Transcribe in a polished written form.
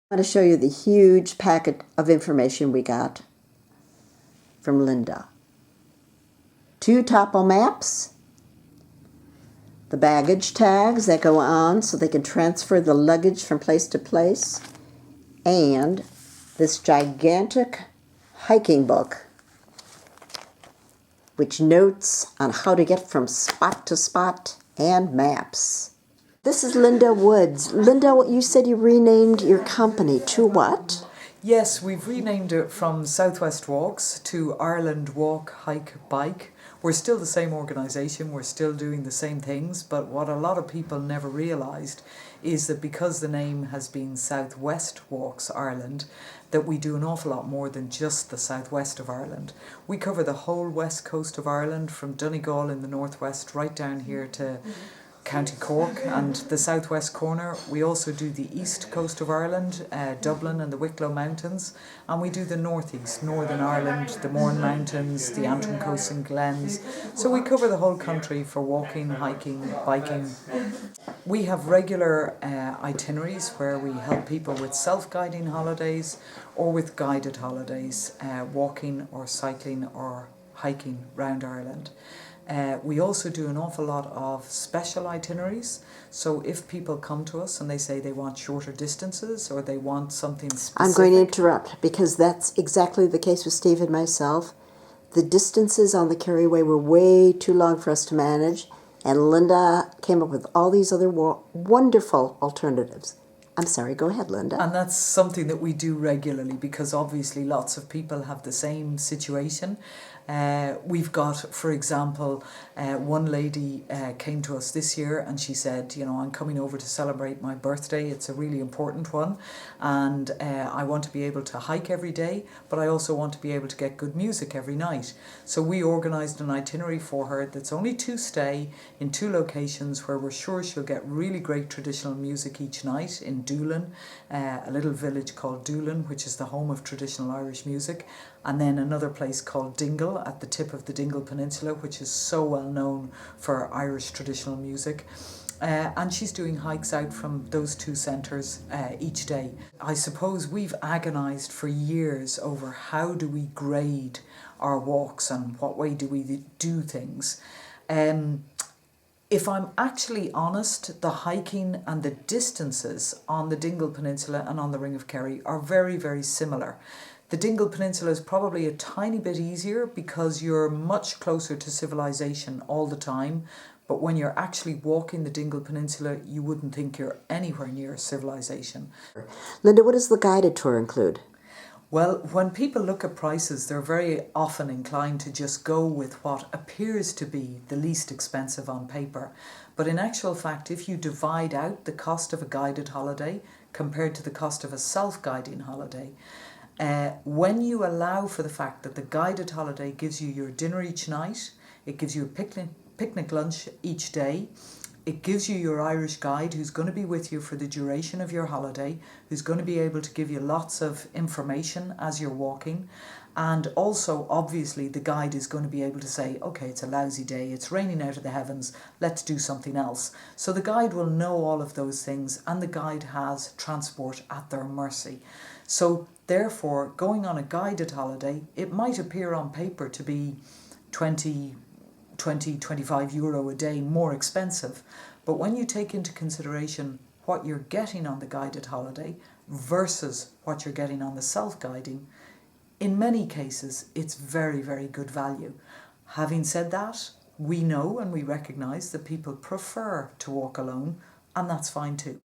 I'm going to show you the huge packet of information we got from Linda. 2 topo maps, the baggage tags that go on so they can transfer the luggage from place to place, and this gigantic hiking book which notes on how to get from spot to spot and maps. This is Linda Woods. Linda, you said you renamed your company to what? Yes, we've renamed it from Southwest Walks to Ireland Walk, Hike, Bike. We're still the same organisation, we're still doing the same things, but what a lot of people never realised is that because the name has been Southwest Walks Ireland, that we do an awful lot more than just the southwest of Ireland. We cover the whole west coast of Ireland, from Donegal in the northwest right down here to County Cork and the southwest corner. We also do the east coast of Ireland, Dublin and the Wicklow Mountains, and we do the northeast, Northern Ireland, the Mourne Mountains, the Antrim Coast and Glens. So we cover the whole country for walking, hiking, biking. We have regular itineraries where we help people with self-guiding holidays or with guided holidays, walking or cycling or hiking round Ireland. We also do an awful lot of special itineraries. So if people come to us and they say they want shorter distances or they want something specific... I'm going to interrupt because that's exactly the case with Steve and myself. The distances on the Kerry Way were way too long for us to manage, and Linda came up with all these other wonderful alternatives. I'm sorry, go ahead, Linda. And that's something that we do regularly because obviously lots of people have the same situation. We've got, for example, one lady came to us this year and she said, you know, I'm coming over to celebrate my birthday. It's a really important one. And I want to be able to hike every day, but I also want to be able to get good music every night. So we organised an itinerary for her that's only 2 stay in 2 locations where we're sure she'll get really great traditional music each night in Doolin, a little village called Doolin, which is the home of traditional Irish music, and then another place called Dingle at the tip of the Dingle Peninsula, which is so well known for Irish traditional music. And she's doing hikes out from those 2 centres each day. I suppose we've agonised for years over how do we grade our walks and what way do we do things. If I'm actually honest, the hiking and the distances on the Dingle Peninsula and on the Ring of Kerry are very, very similar. The Dingle Peninsula is probably a tiny bit easier because you're much closer to civilization all the time. But when you're actually walking the Dingle Peninsula, you wouldn't think you're anywhere near civilization. Linda, what does the guided tour include? Well, when people look at prices, they're very often inclined to just go with what appears to be the least expensive on paper. But in actual fact, if you divide out the cost of a guided holiday compared to the cost of a self-guiding holiday, when you allow for the fact that the guided holiday gives you your dinner each night, it gives you a picnic lunch each day, it gives you your Irish guide who's going to be with you for the duration of your holiday, who's going to be able to give you lots of information as you're walking. And also, obviously, the guide is going to be able to say, okay, it's a lousy day, it's raining out of the heavens, let's do something else. So the guide will know all of those things, and the guide has transport at their mercy. So therefore, going on a guided holiday, it might appear on paper to be 25 euro a day more expensive. But when you take into consideration what you're getting on the guided holiday versus what you're getting on the self-guiding, in many cases, it's very, very good value. Having said that, we know and we recognise that people prefer to walk alone, and that's fine too.